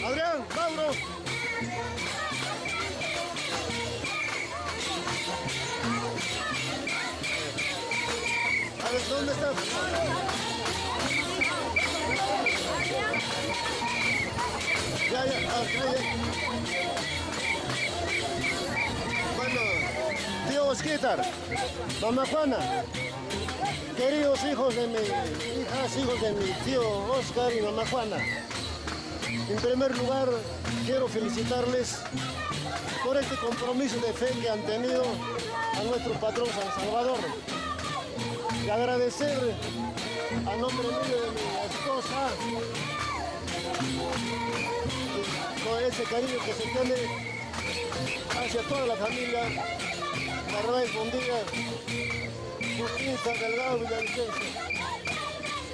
Adrián, Mauro. A ver, ¿dónde estás? Ya. Bueno, tío Osquitar, mamá Juana, queridos hijos de hijos de mi tío Oscar y mamá Juana. En primer lugar, quiero felicitarles por este compromiso de fe que han tenido a nuestro patrón San Salvador. Y agradecer a nombre mío de mi esposa por ese cariño que se tiene hacia toda la familia Narváez Bondía, Justicia, Delgado, Villavicencio.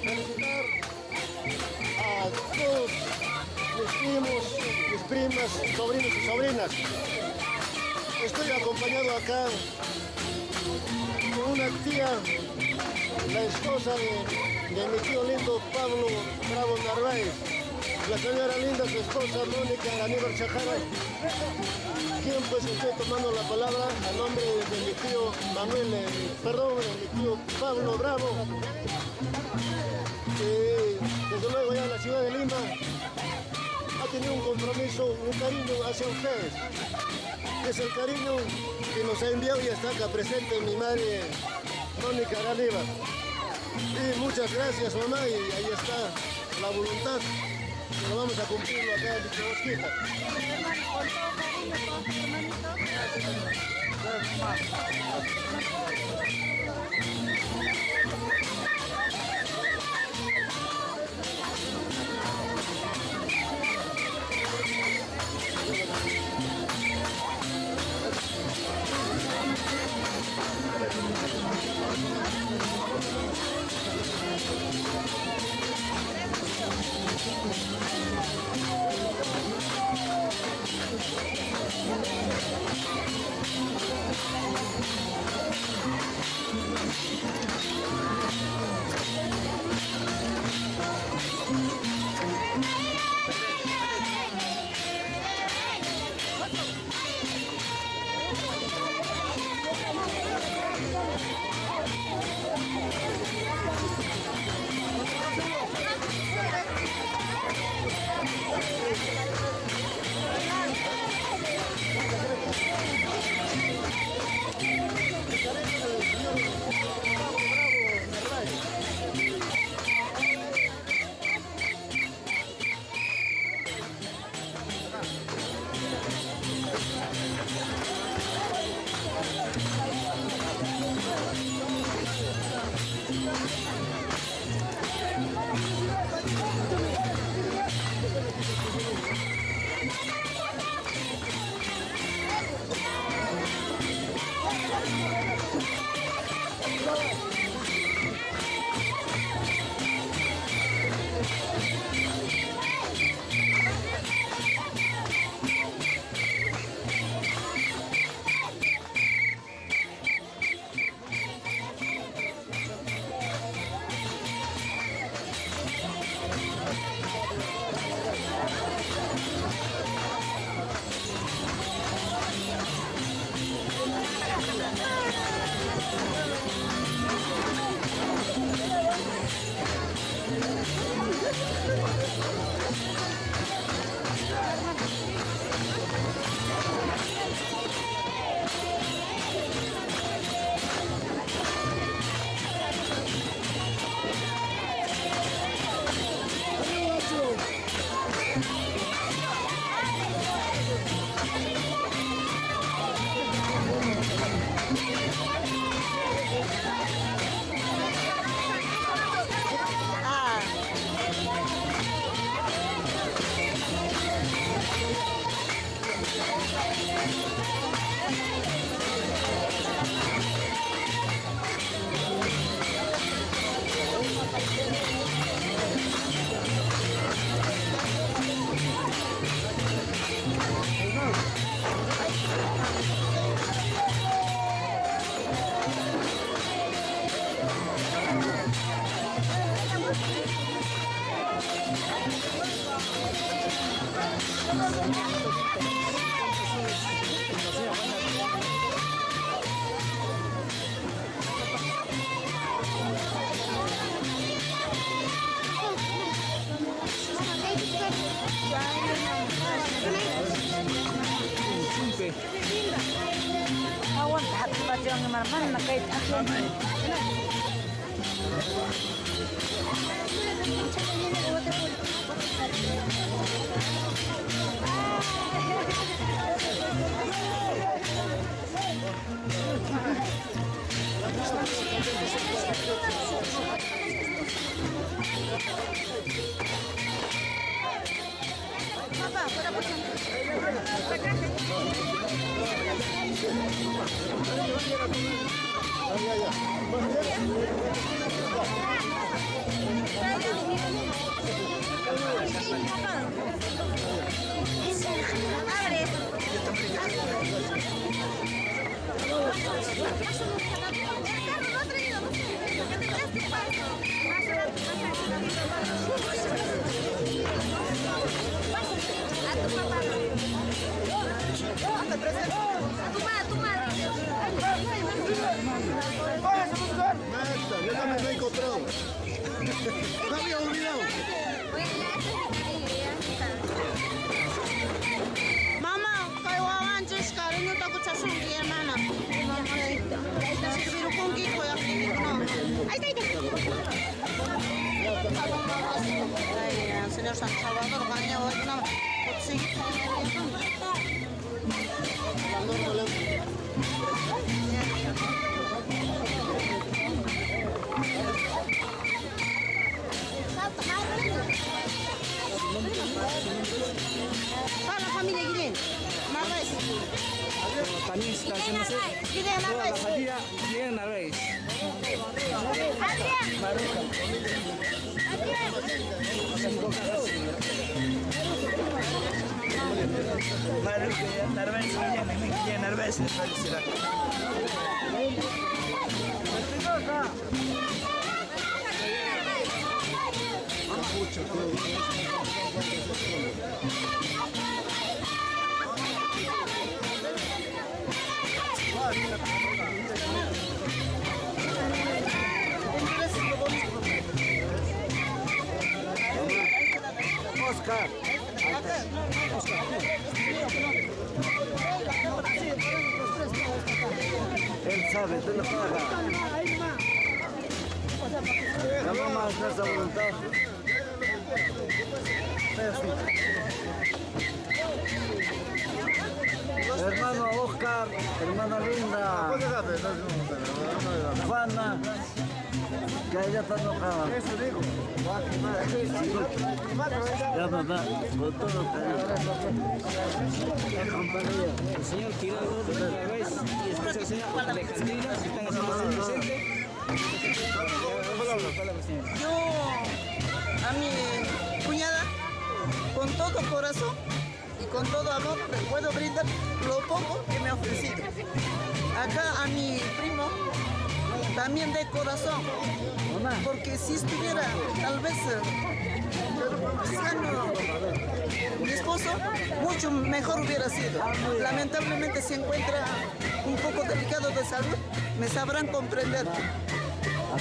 Felicitar a todos mis primos, mis primas, sobrinos y sobrinas. Estoy acompañado acá con una tía, la esposa de mi tío lindo Pablo Bravo Narváez, la señora linda, su esposa Mónica Aníbal Chajara, quien pues estoy tomando la palabra a nombre de mi tío Manuel, de mi tío Pablo Bravo, que desde luego allá en la ciudad de Lima ha tenido un compromiso, un cariño hacia ustedes. Es el cariño que nos ha enviado y está acá presente mi madre Mónica Aníbal. Y muchas gracias, mamá, y ahí está la voluntad que lo vamos a cumplirlo acá en Vichobosquita. Con todo cariño, con tu hermanito. Jangan marah nak kait aku. Yo también lo he encontrado. No había olvidado. Mama, kau awan je sekarang ni takut sasung dia mana? Kita suruh kongki kau yang ini no. Aida. Ay, señor Salvador, kanya hoy na. Sige. Para familia Guilén, Narvaez. También está haciendo Guilén Narvaez. Guilén Narvaez. Adrián. Guilén Narvaez. Oscar. Él sabe, tú lo pagas. La mamá es nuestra voluntad. Hermano Oscar, hermana Linda, Juana, que ella está enojada. Eso digo. Ya mamá, con todo El señor Tirado de Narvaez y después el señor Alejandrina están haciendo su presente. Yo a mi cuñada con todo corazón y con todo amor le puedo brindar lo poco que me ha ofrecido. Acá a mi primo también de corazón, porque si estuviera tal vez sano mi esposo, mucho mejor hubiera sido. Lamentablemente se encuentra un poco delicado de salud, me sabrán comprender.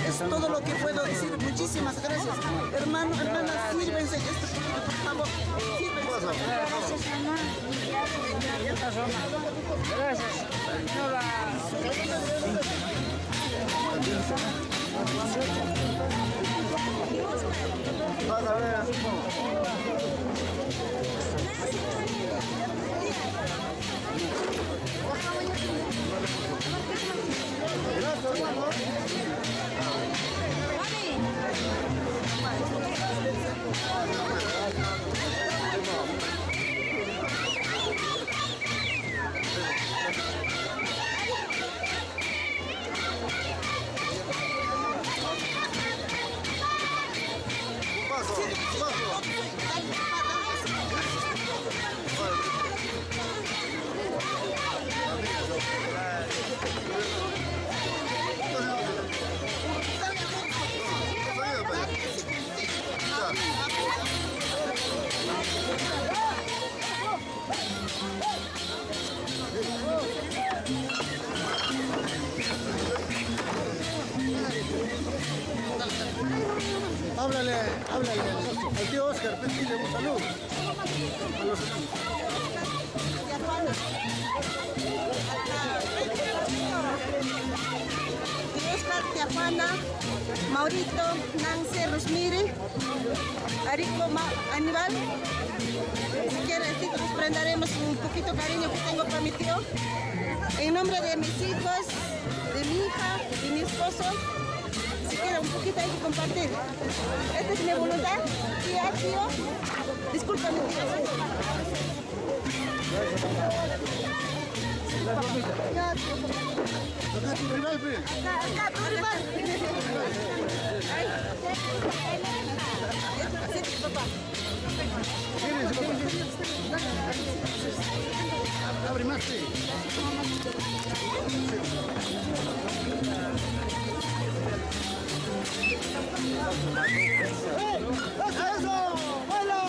Es todo lo que puedo decir. Muchísimas gracias. Hermano, hermanas, sírvense esto, por favor. Sírvense. Gracias, mamá. Gracias. Háblale al tío Oscar, pues dile un saludo. A los hermanos. Juana, Maurito, Nancy, Rosemary, Arico, Aníbal. Si quieren, nos prenderemos un poquito cariño que tengo para mi tío. En nombre de mis hijos, de mi hija y mi esposo, si quieren un poquito hay que compartir. Esta es mi voluntad. Tía, tío, discúlpame, tío. Acá tu rival, pe. Acá, tu rival. Papá. Abre más, pe. ¡Eso! ¡Vuelo!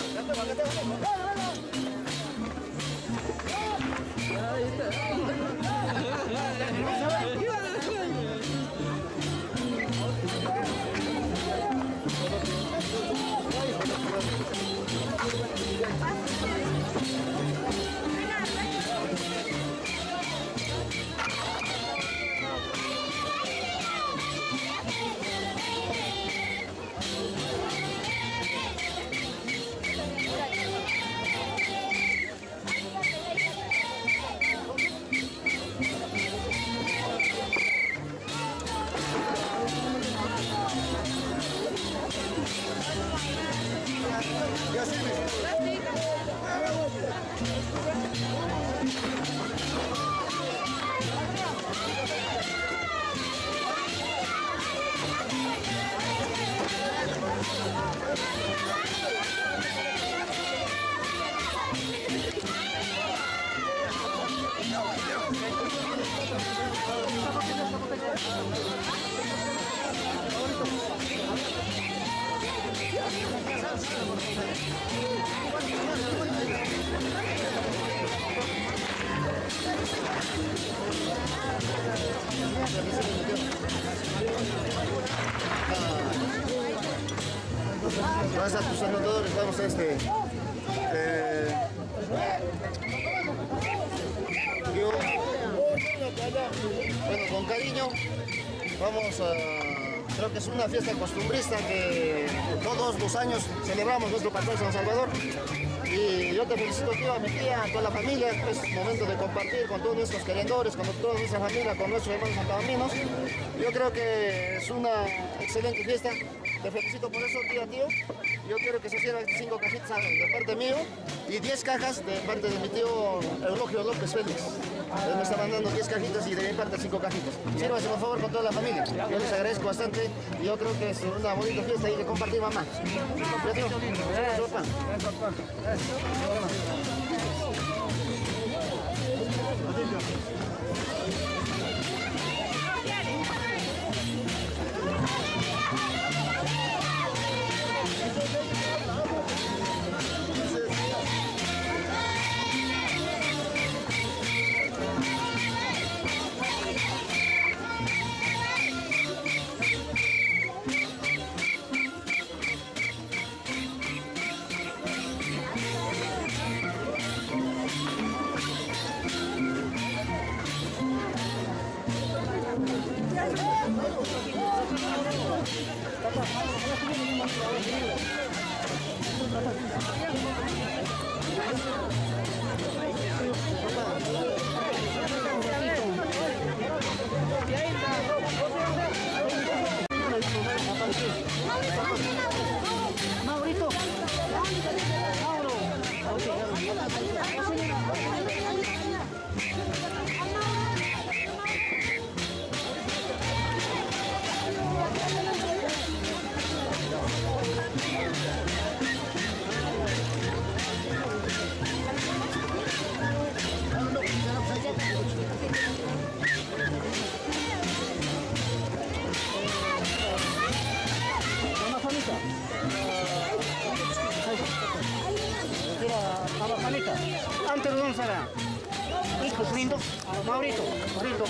Vas a tus anotadores, vamos a bueno, con cariño, vamos a... Creo que es una fiesta costumbrista que todos los años celebramos nuestro patrón San Salvador. Y yo te felicito, tío, a mi tía, a toda la familia. Es momento de compartir con todos nuestros querendores, con toda nuestra familia, con nuestros hermanos santavaminos. Yo creo que es una excelente fiesta. Te felicito por eso, tío. Yo quiero que se sirvan 5 cajitas de parte mío y 10 cajas de parte de mi tío Eulogio López Félix. Él me está mandando 10 cajitas y de mi parte 5 cajitas. Sírvanse por favor con toda la familia. Yo les agradezco bastante y yo creo que es una bonita fiesta y que compartir, mamá. ¿Ya, tío? Maurito. Antes de Sara, hijos lindo, Maurito, lindo,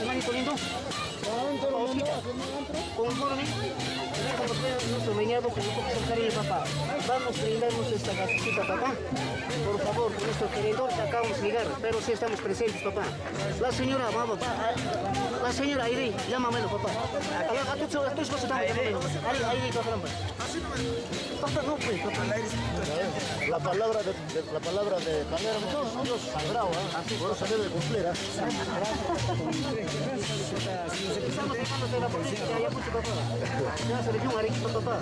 hermanito lindo. casita. Conforme, nuestro leñado con nuestro cariño, papá. Vamos a brindarnos esta casita, papá. Por favor, con nuestro queridor acabamos de llegar, pero sí estamos presentes, papá. La señora, vamos, papá. La señora Aide, llámamelo, papá. A tu esposa también, llámamelo. Aide, papá. Papá, no, pues, papá. La palabra de Palermo, Dios sagrado, por eso debe cumplir. Estamos tratando la policía, ya mucho, papá. Ya se le dio un arequipa, papá.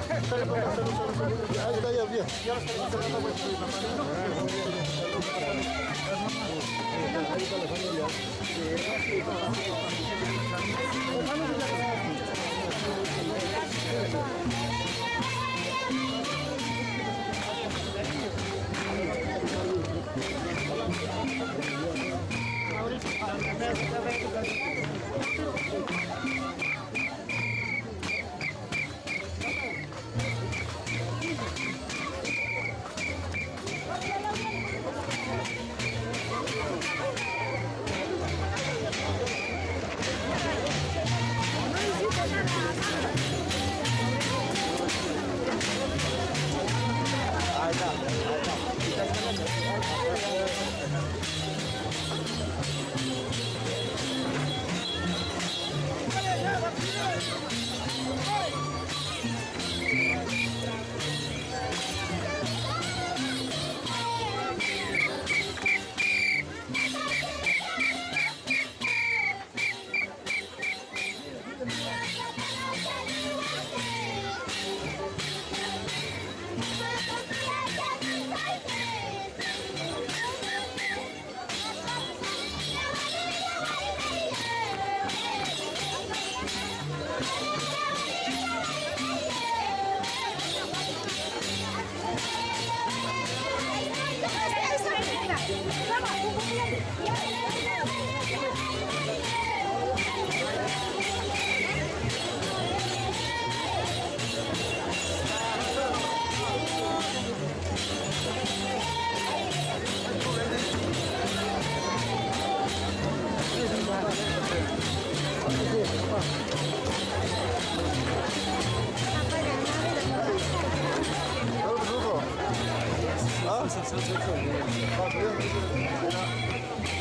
Ahí está ya bien. Ya los tenemos que tratar, pues, Ahí está la familia.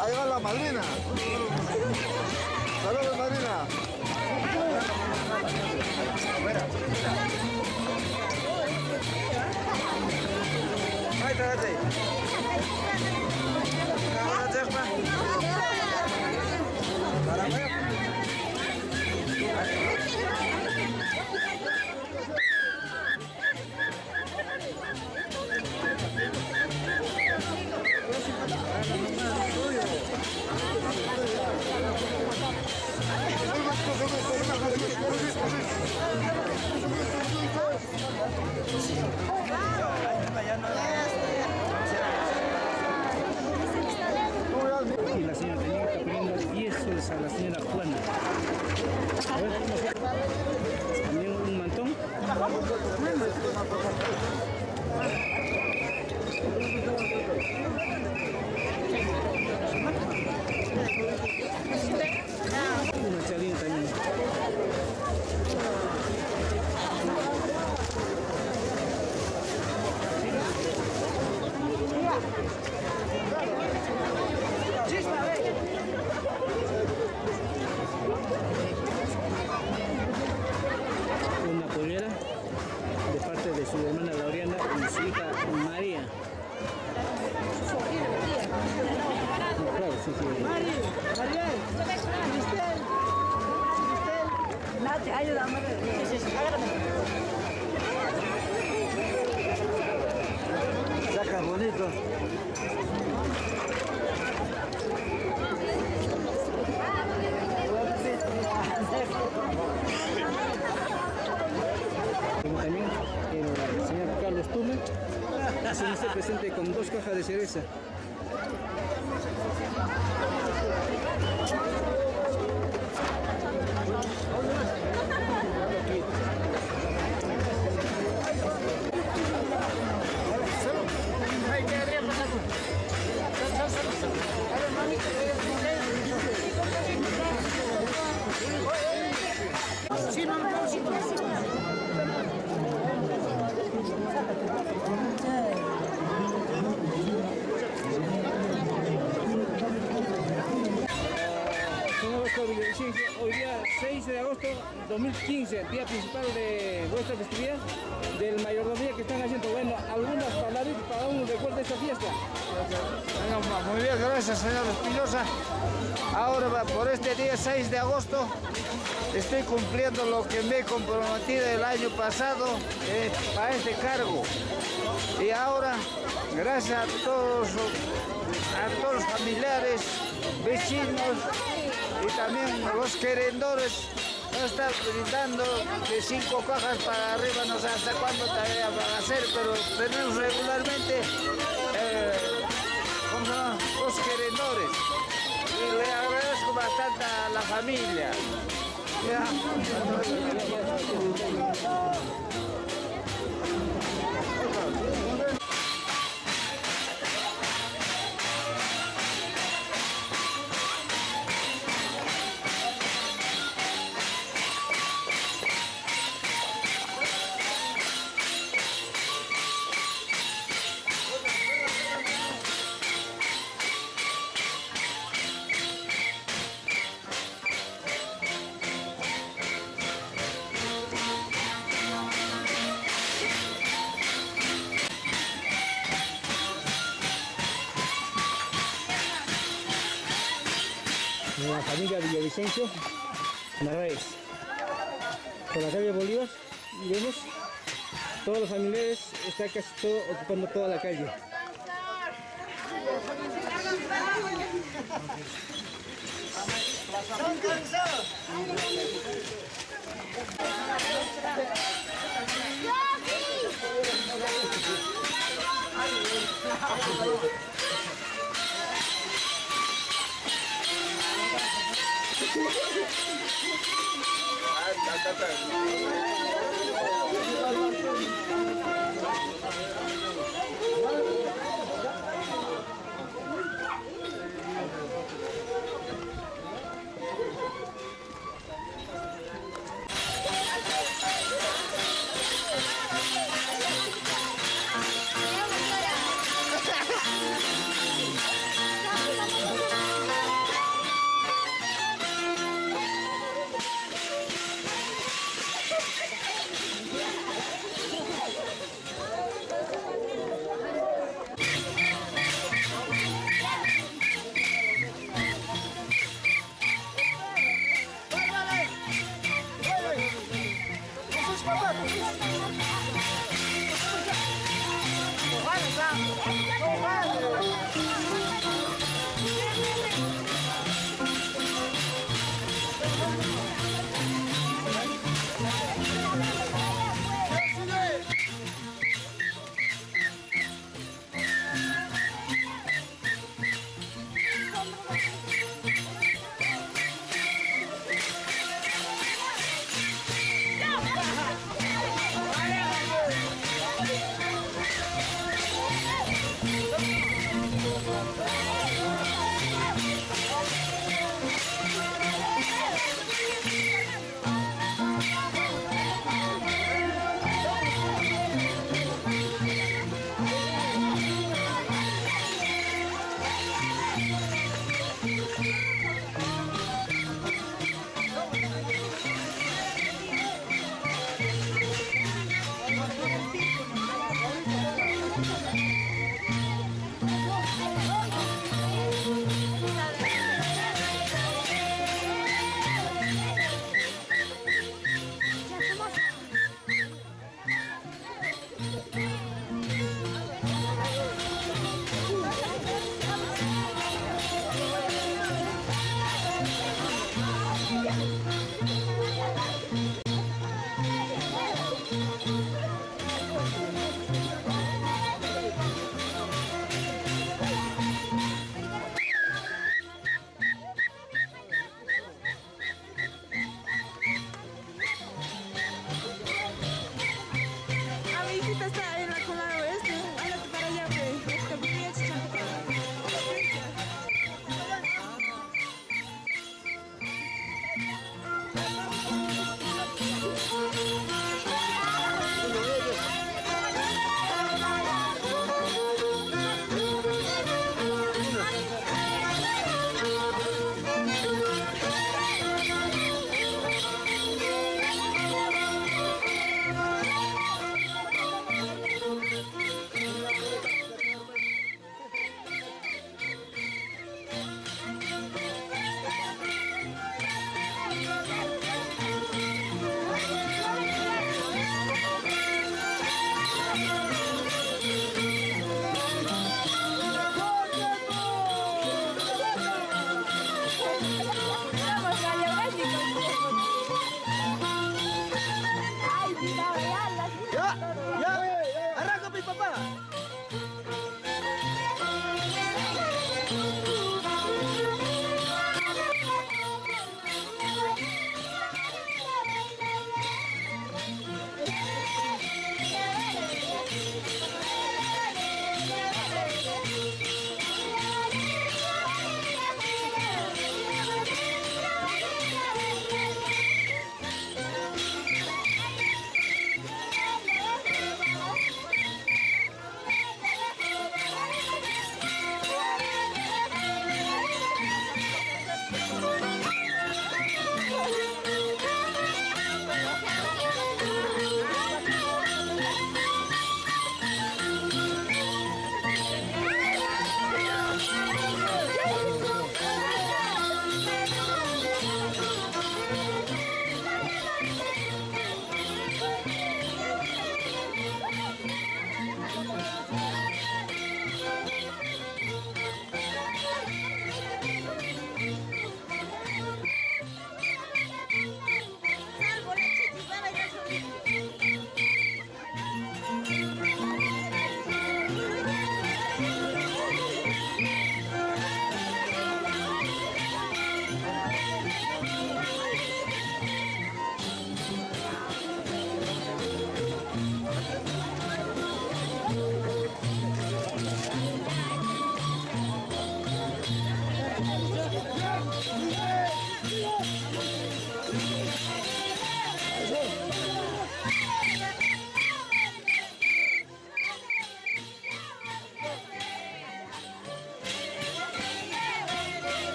Ahí va la madrina. Saludos, madrina. Ahí Y la señora tenía que poner 10 soles a la señora Juana. A ver, también un mantón. Una chalina también. Una pollera de parte de su hermana Laureana y su hija María. No, claro, sí, sí. María, Cristel, Nati, ayúdame. Saca bonito. Como también el señor Carlos Tume se hizo presente con 2 cajas de cereza. México Villavicencio, hoy día 6 de agosto 2015, día principal de vuestra festividad, del mayordomía que están haciendo. Bueno, algunas palabritas para un recuerdo de esta fiesta. Bueno, muy bien, gracias señor Espinosa. Ahora por este día 6 de agosto estoy cumpliendo lo que me he comprometido el año pasado para este cargo. Y ahora, gracias a todos los familiares, vecinos y también los querendores, nos están brindando de 5 cajas para arriba, no sé hasta cuándo todavía van a hacer, pero tenemos regularmente los querendores. Y le agradezco bastante a la familia. Ya. La familia Villavicencio Narváez, por la calle Bolívar, y vemos todos los familiares, está casi todo ocupando toda la calle.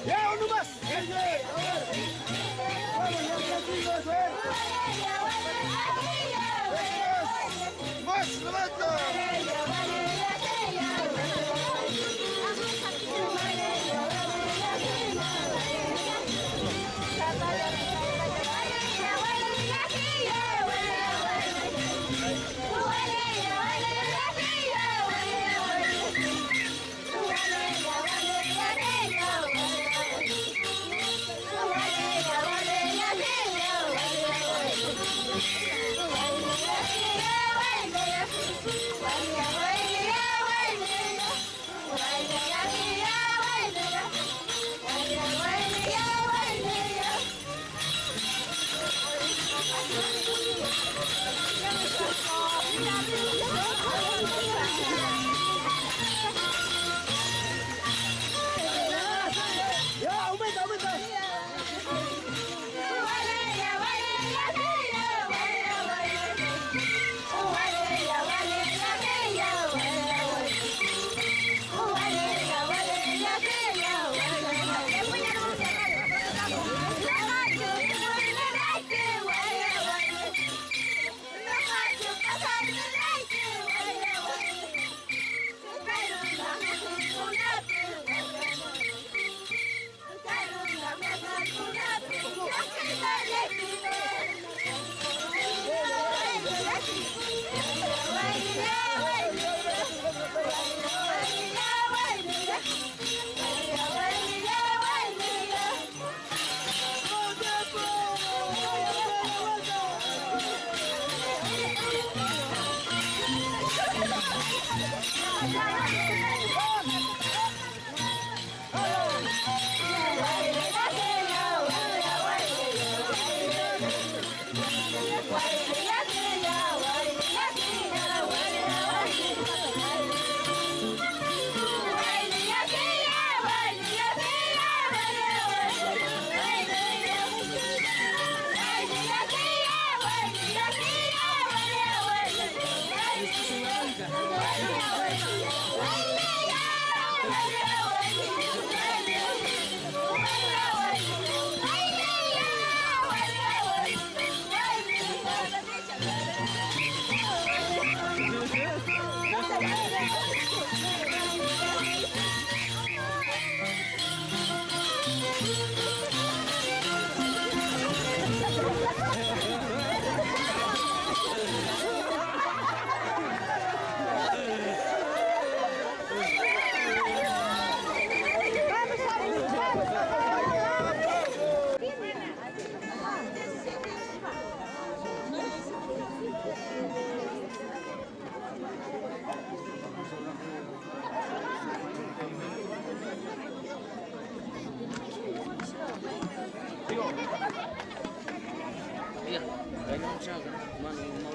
¡Ya, uno más! ¡Más, levanta!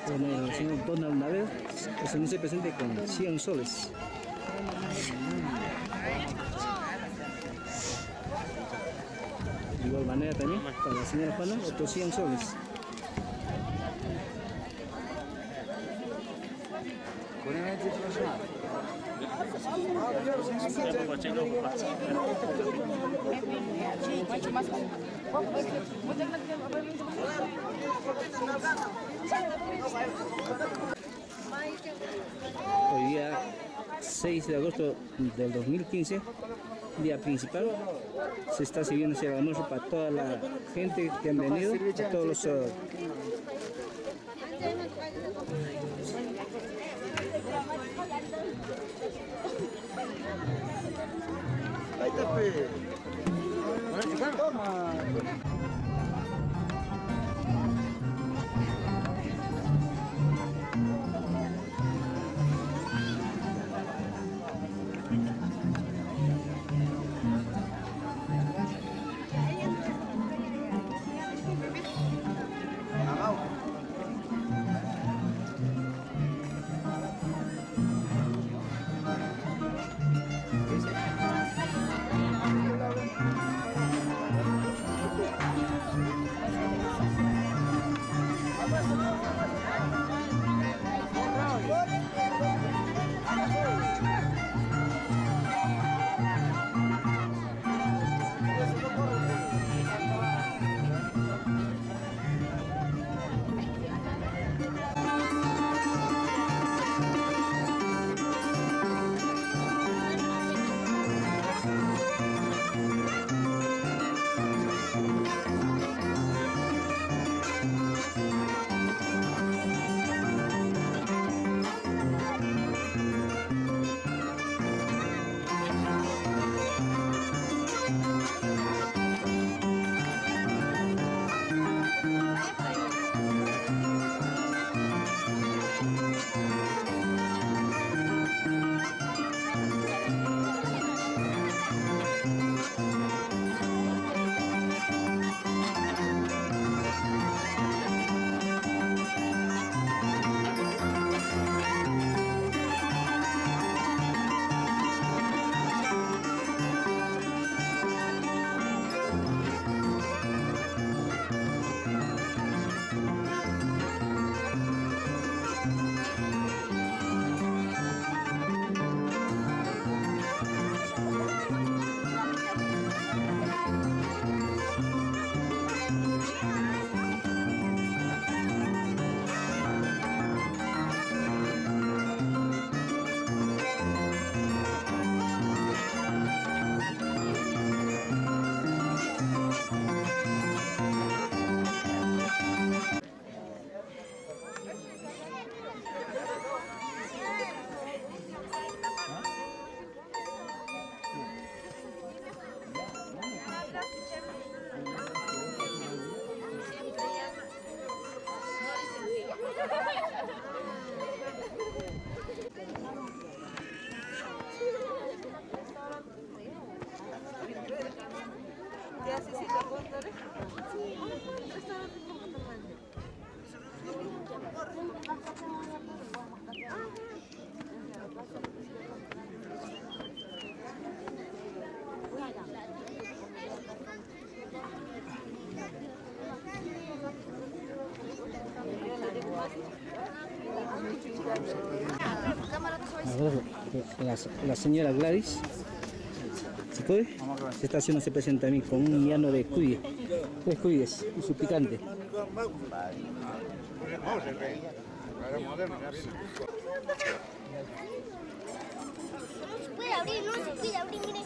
Bueno, el señor Donald Navel se presente con 100 soles. De igual manera también, para la señora Juana, otros 100 soles. Hoy día 6 de agosto del 2015, día principal, se está sirviendo el almuerzo para toda la gente que han venido, a todos los Ahí está, pe. Toma. La señora Gladys, ¿se puede? Esta estación se presenta a mí con un llano de cuy, 3 cuyes y su picante. No se puede abrir, no se puede abrir, mire.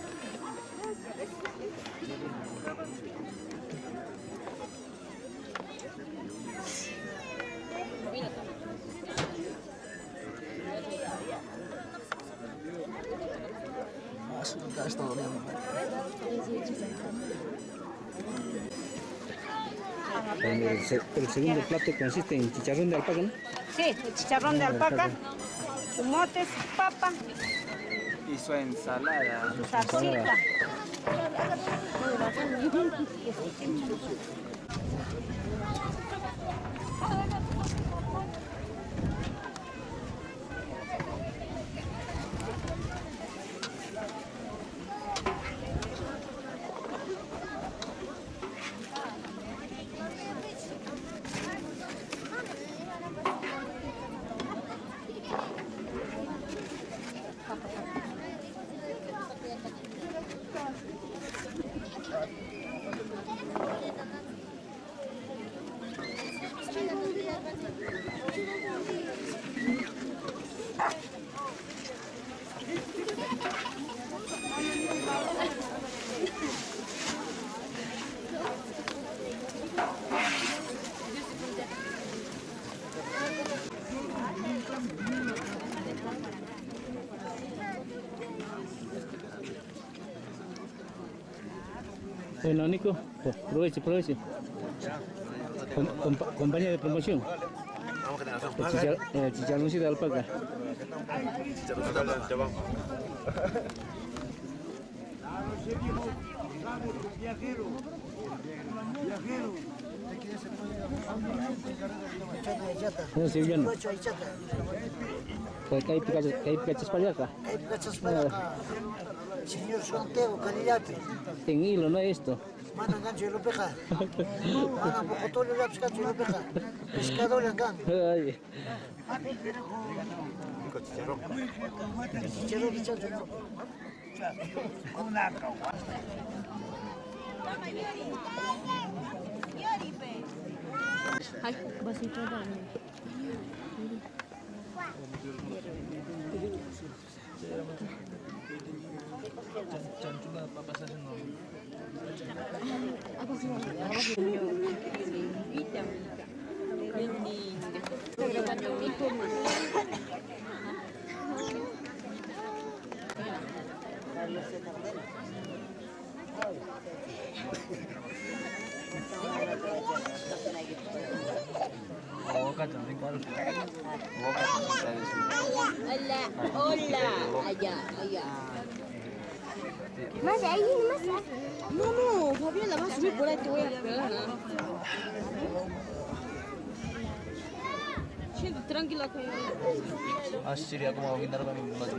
El segundo plato consiste en chicharrón de alpaca, ¿no? Sí, chicharrón de alpaca, tomates, papa y su ensalada. y salsita. Bueno, Nico, aproveche. Compañía de promoción. El chicharroncito de alpaca. No, sevillano. Hay picachas para acá. Hay picachas para acá. Señor Santiago, Calillape. En hilo, no es esto. Mana gancho y lo peja. Mana pocotolio la pescacho y lo peja. Pescador acá. Ay. Chicharrón y chancho, no. Ay, vasito dame. Hola, allá. Más ahí, más ahí. No, Fabián, la vas a subir por ahí, te voy a pegar. Siéntate tranquila que Sería como brindar con mi madre.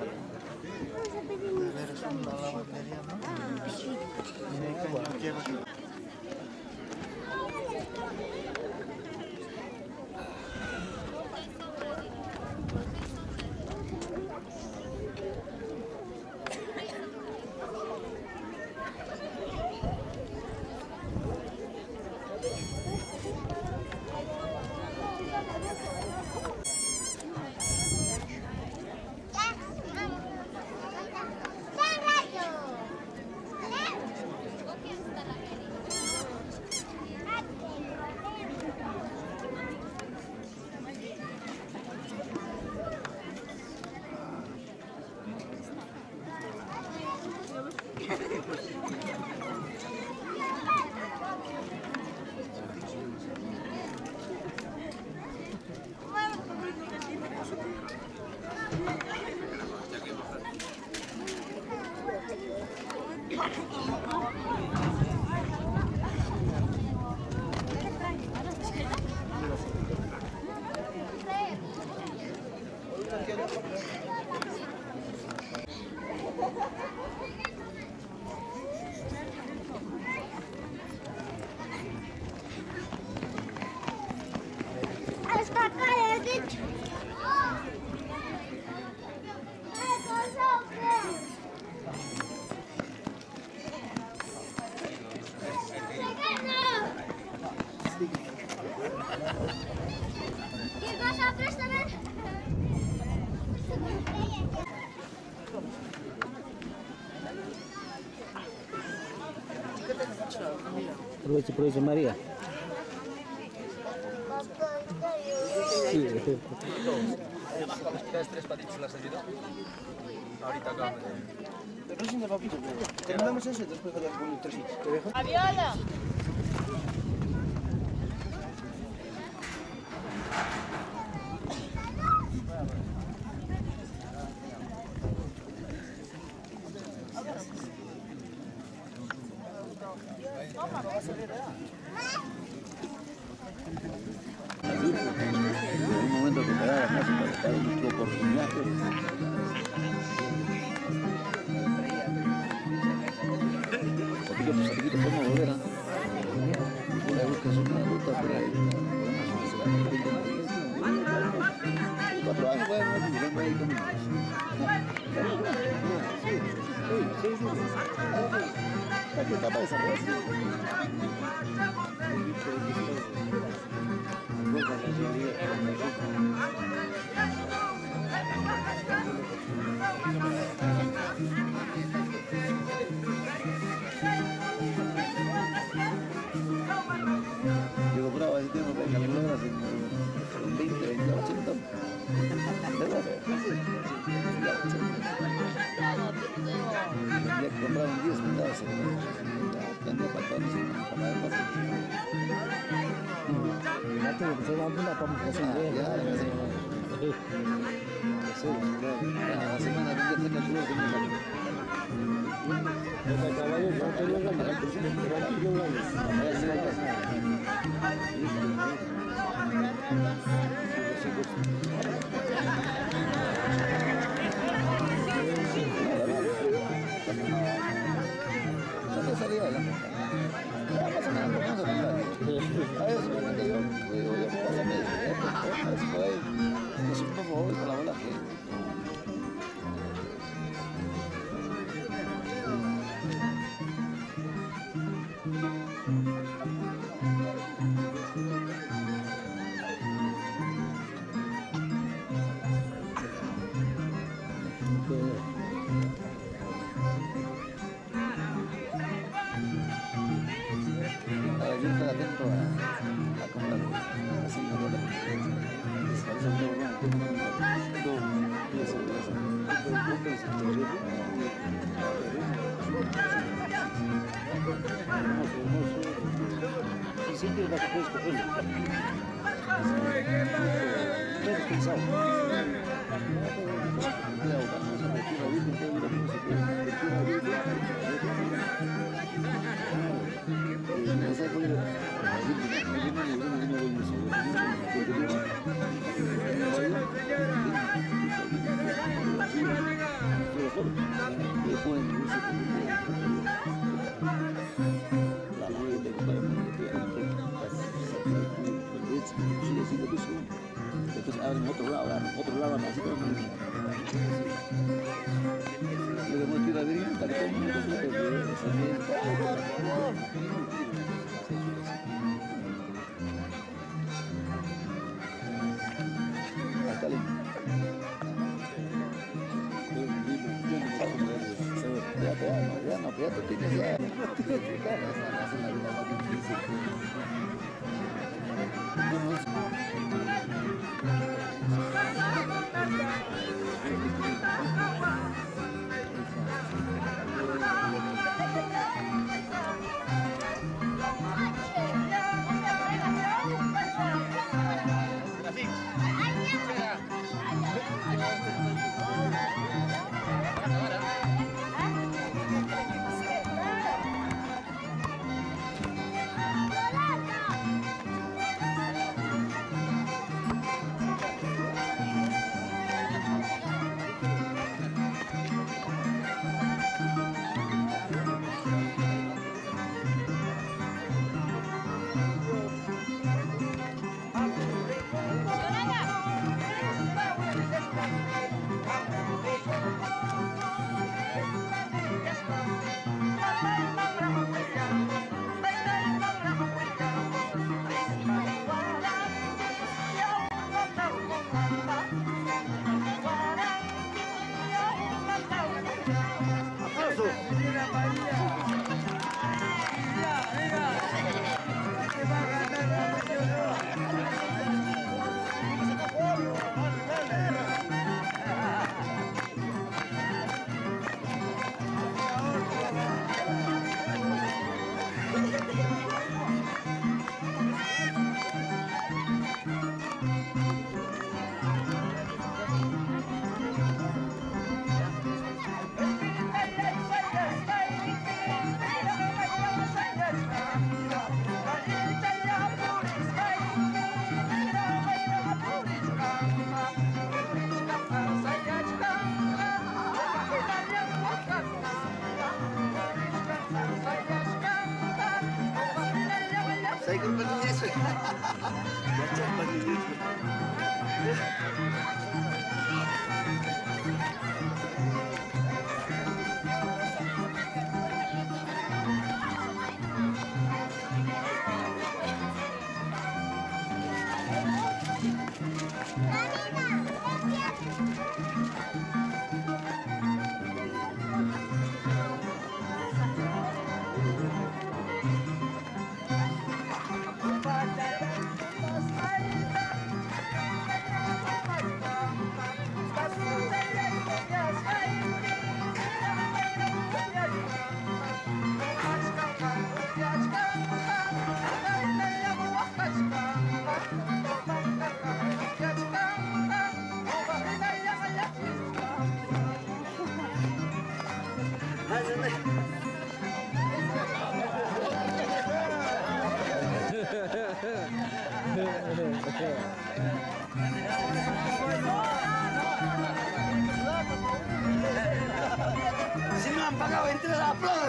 Aproveche, María. Sí. Tres patitos la servido. Ahorita acá. Recién de papito, terminamos eso y después de con el trocito. ¿Te dejo? ¡Aviola! En un momento que me daba más para tu oportunidad. Poquito podemos volver a buscar una ruta por ahí. 4 años, bueno, no hay como. ¿Qué etapa desarrolla? Digo, bravo, ese tiempo que calcular en 20, 20, 80. ¿Verdad? Ya compraron 10 pedados. Entonces abren otro lado, así como le hemos tirado de bien, tal como ya tú tienes ya. acabo de entrar a aplaudir.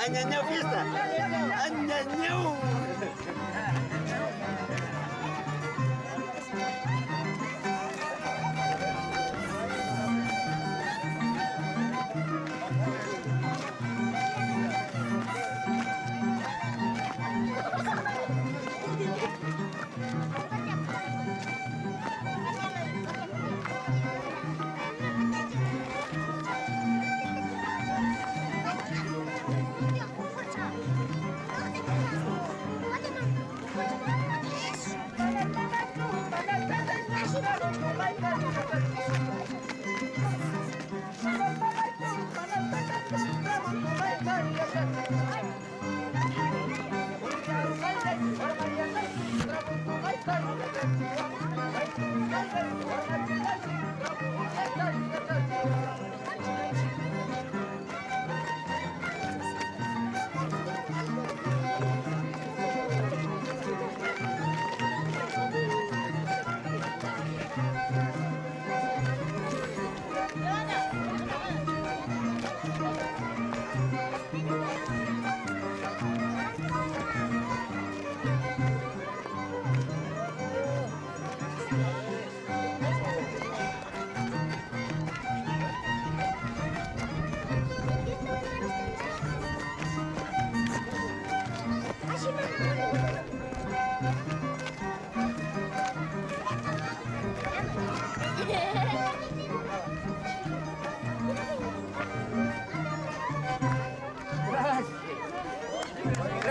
Añañau fiesta. Añañau.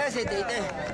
Gracias, Tite.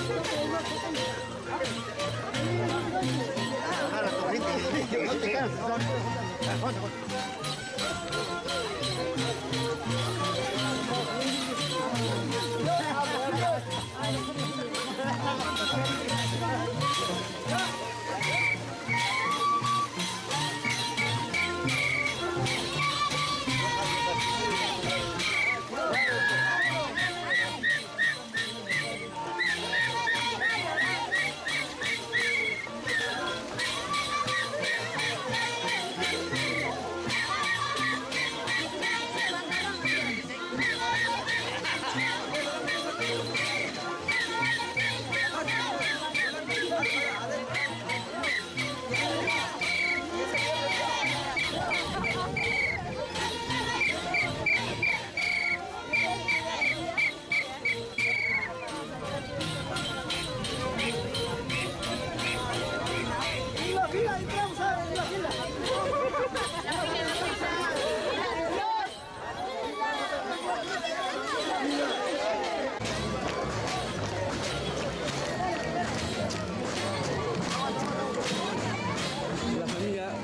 No te canses,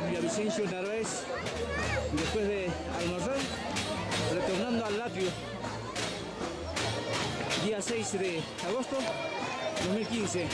Villavicencio Narváez, después de almorzar, retornando al atrio, día 6 de agosto 2015.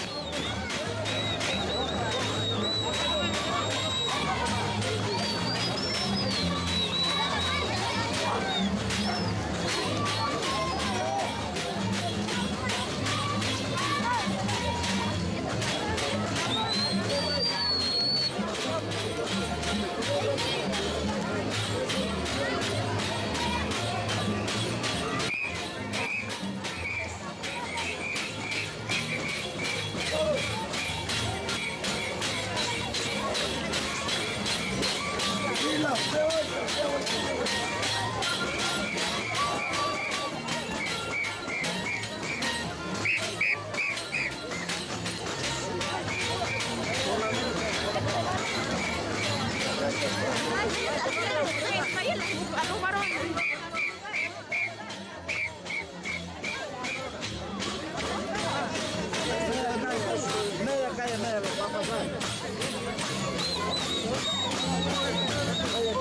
Media calle, media, va a pasar. Media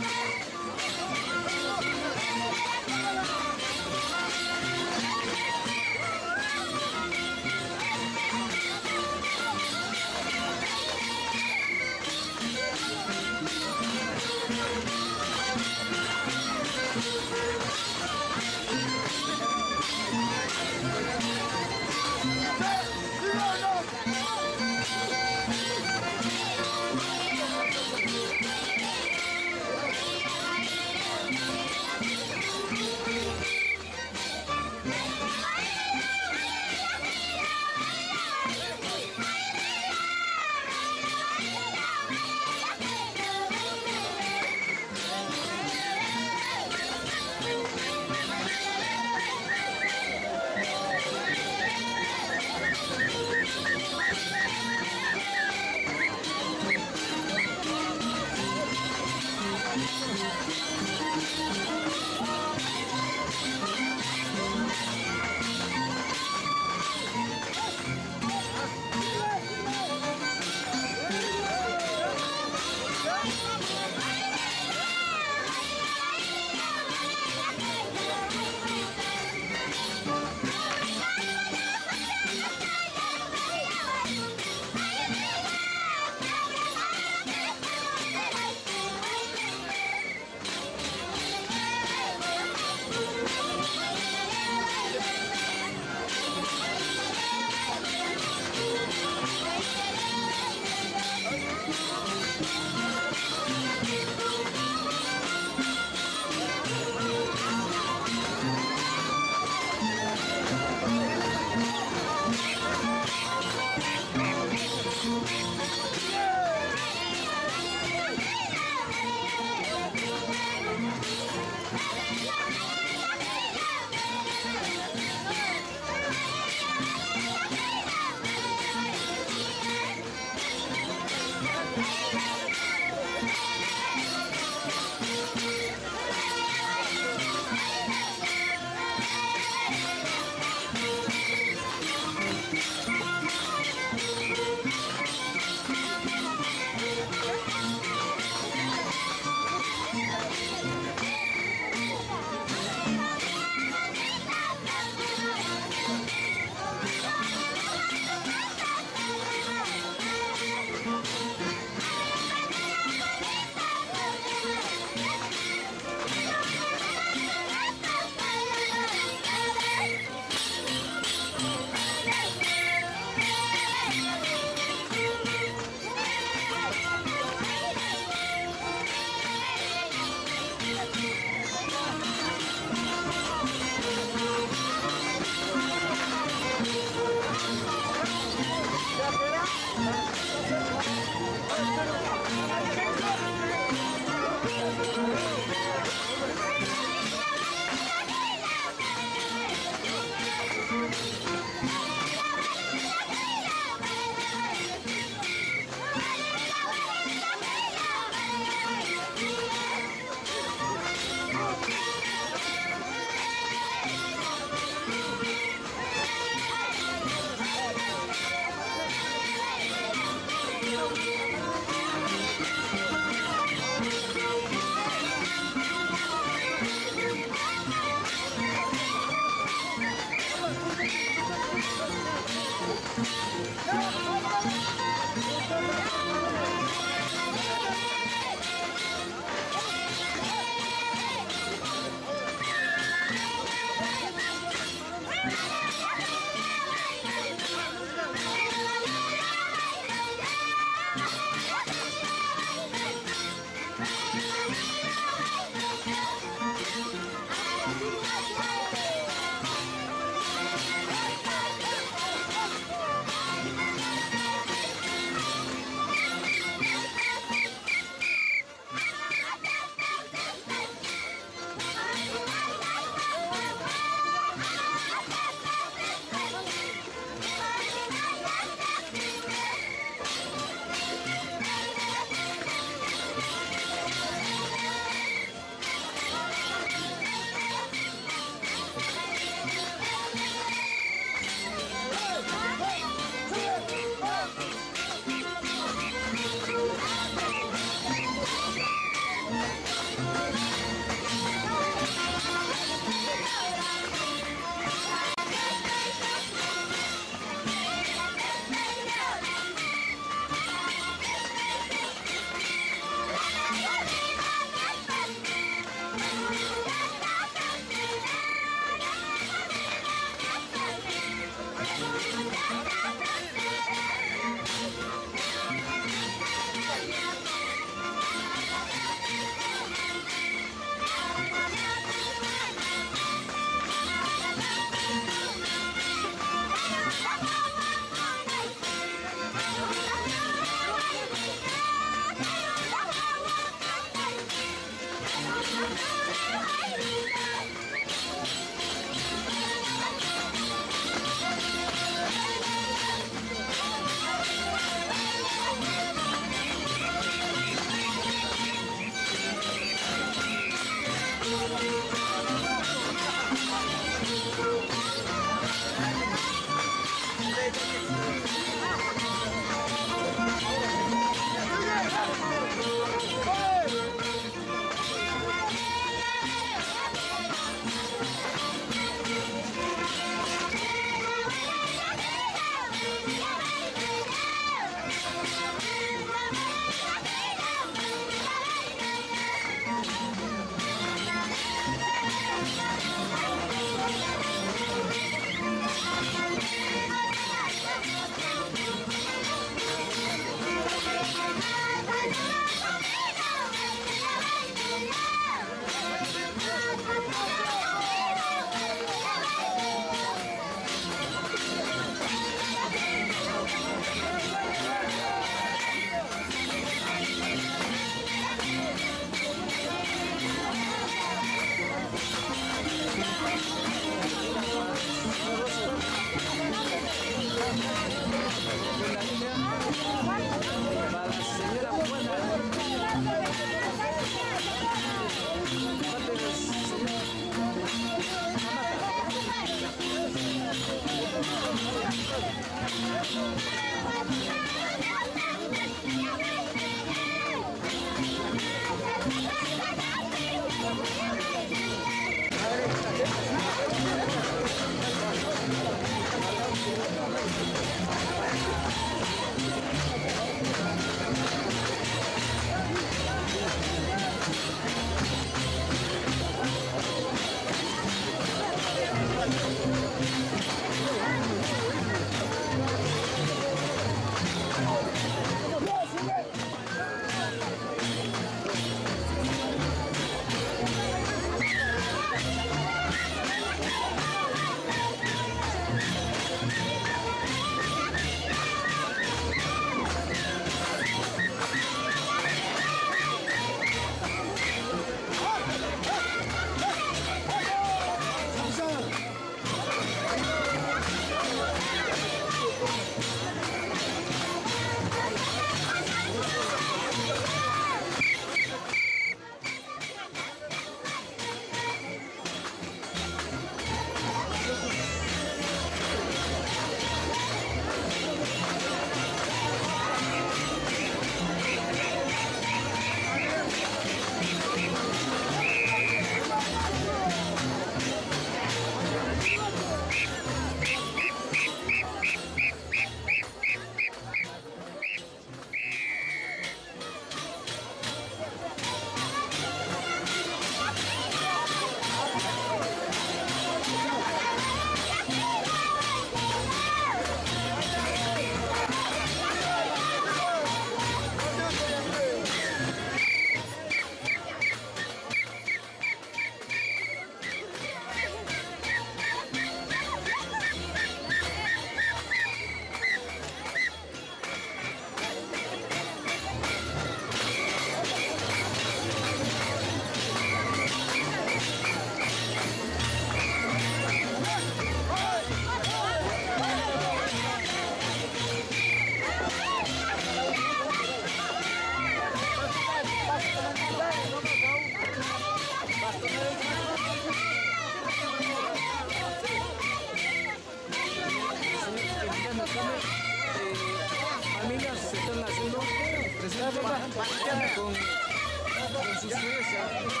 con sus fresas.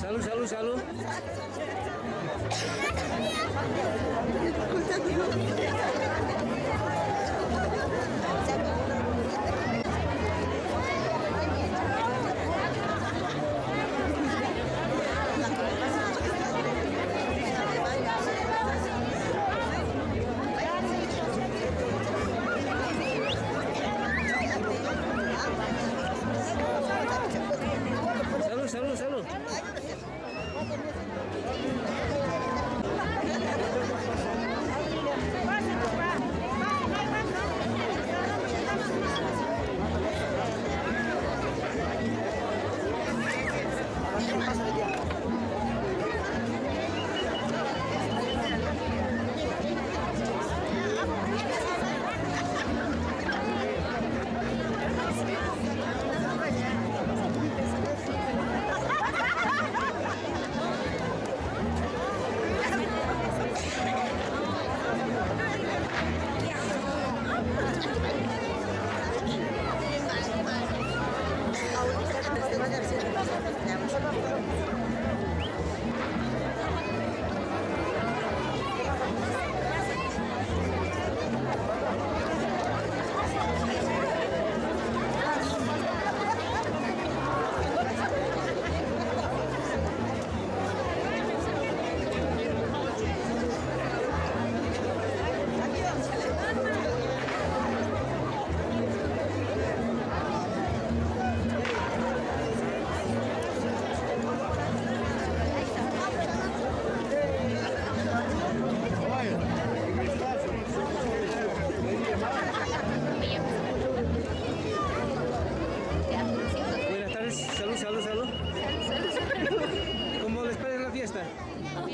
Salud. Salud.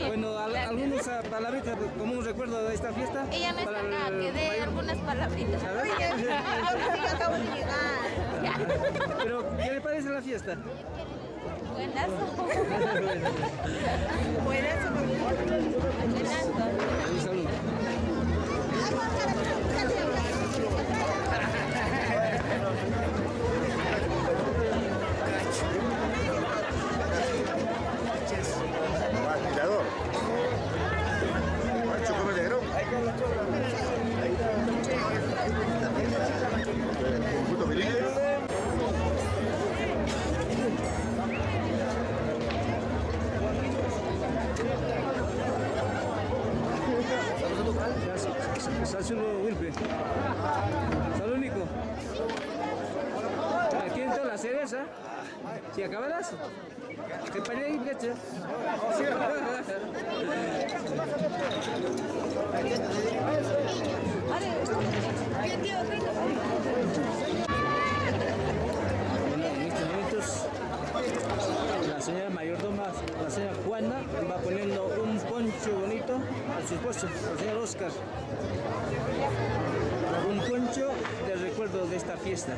Bueno, algunas palabritas como un recuerdo de esta fiesta. Ella no está acá, que dé algunas palabritas. Ahora sí acabo de llegar. Pero, ¿qué le parece la fiesta? Buenazo. Salud. Azul Wilpe. Salud, Nico. Aquí entró la cereza. Si acabarás, te paré ahí, leche. Bueno, en estos momentos la señora mayordoma, la señora Juana, va poniendo un poncho bonito a su esposo, el señor Oscar. Un poncho de recuerdo de esta fiesta.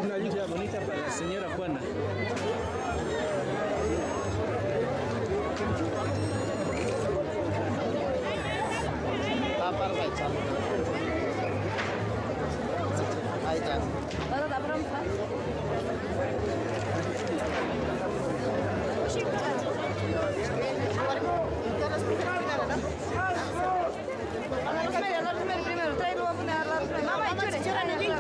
Una lluvia bonita para la señora Juana. Ahí está. Primero, trae, lo voy a poner a la mamá y chore, en el link.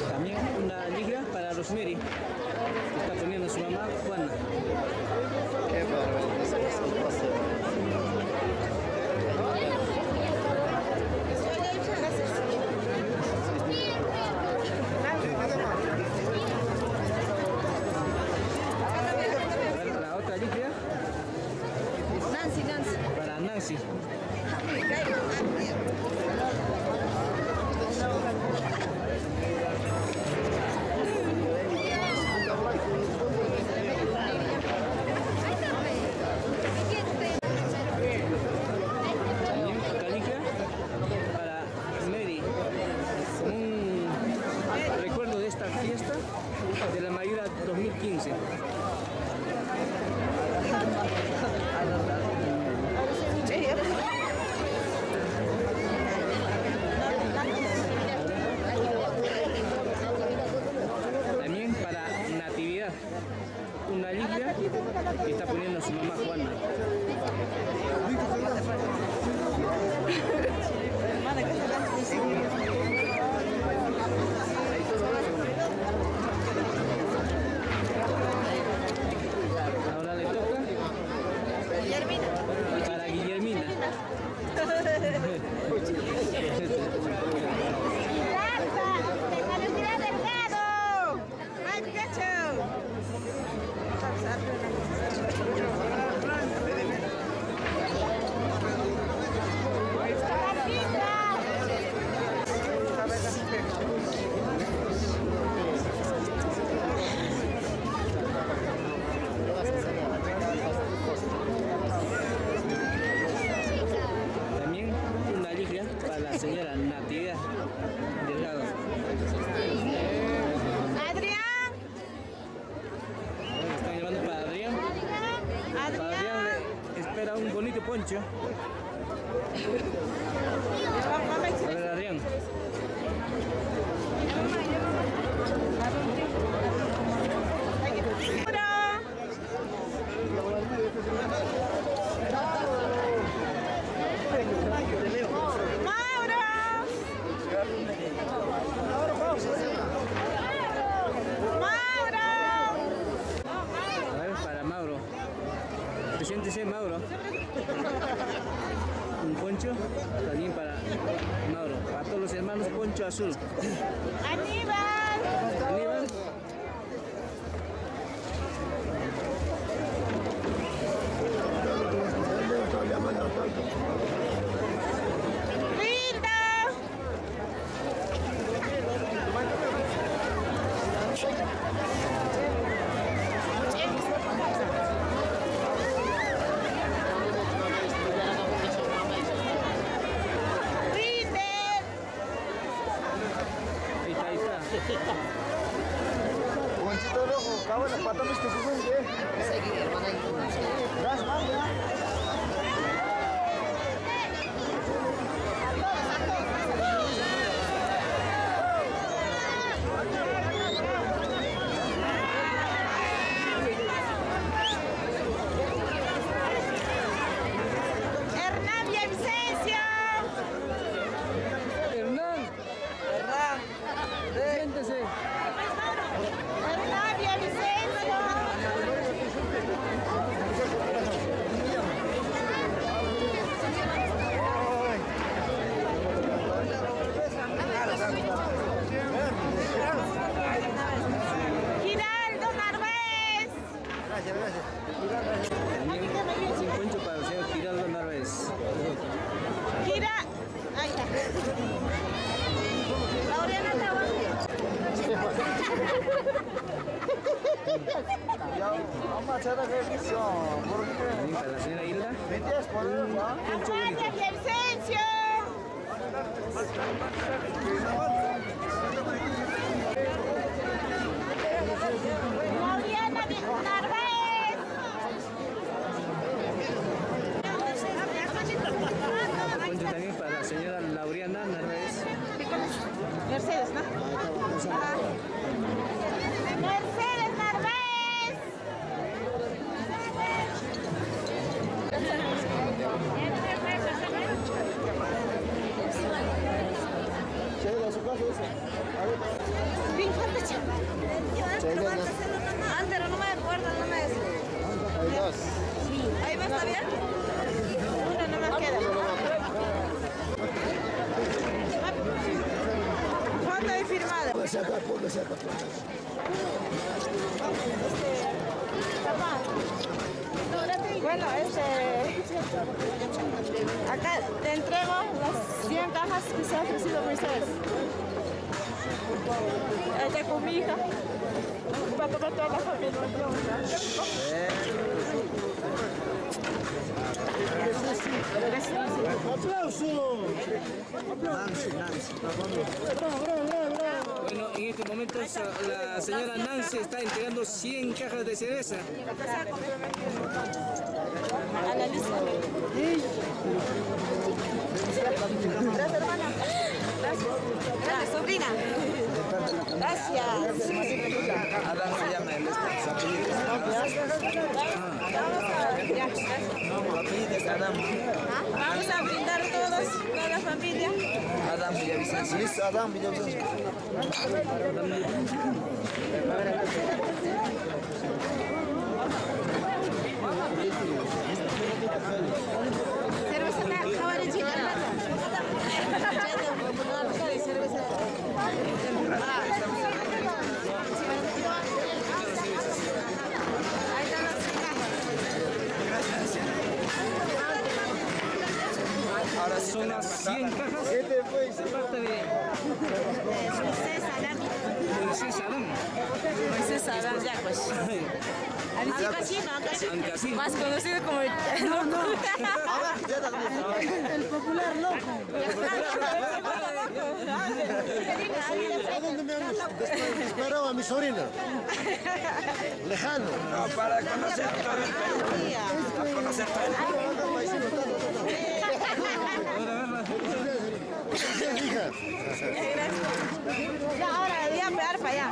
También una ligra para Rosemary, que está poniendo su mamá Juana. Qué bárbaro. La otra ligra Nancy. para Nancy. También otra ligra para Mary, como un recuerdo de esta fiesta de la Mayura 2015. También para Natividad, una ligra que está poniendo su mamá Juana. Ahora le toca para Guillermina. También una ligra para la señora Natividad Delgado. Adrián. Están llevando para Adrián. Para Adrián le espera un bonito poncho. A ver, Adrián. A ver, para Mauro. Preséntese, Mauro. Un poncho también para Mauro. Para todos los hermanos, poncho azul. Aníbal. Aníbal. Ponchito rojo, bueno, patamos que se cuente. Gracias, mami. Giraldo Narváez. También 50 para el señor Giraldo Narváez. Gira. Ahí está. Laureana Vamos a echar a ver eso. También para la señora Hilda. Armania Vicencio. Laureana Narváez. Cuento también para la señora Laureana Narváez. Mercedes, ¿no? Mercedes Narváez. Antes no me acuerdo, no me des. Hay dos. Ahí va, ¿está bien? Una no más queda. Foto y firmada. Bueno, acá te entrego las 100 cajas que se ha ofrecido Mercedes. Esta con mi hija. Para tocar toda la familia. ¡Aplauso! Bueno, en este momento la señora Nancy está entregando 100 cajas de cerveza. A la lista. Gracias, hermana. Gracias. Gracias, sobrina. Gracias. Adán se llama el Vamos a brindar todos, toda la familia. Adán Villavicencio. Listo, Adán Villavicencio. Cerveza jabarechita. Ahora son las 100 cajas. ¿Qué te fue? Se parte de Moisés Adán. Moisés Adán, ya pues. Ancasino, más conocido como el popular loco. ¿A dónde me han disparado a mi sobrina? Lejano. No, para conocer todo el Perú. Para conocer todo el Perú. Ya, ahora, ya, arpa, ya.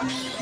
Vamos,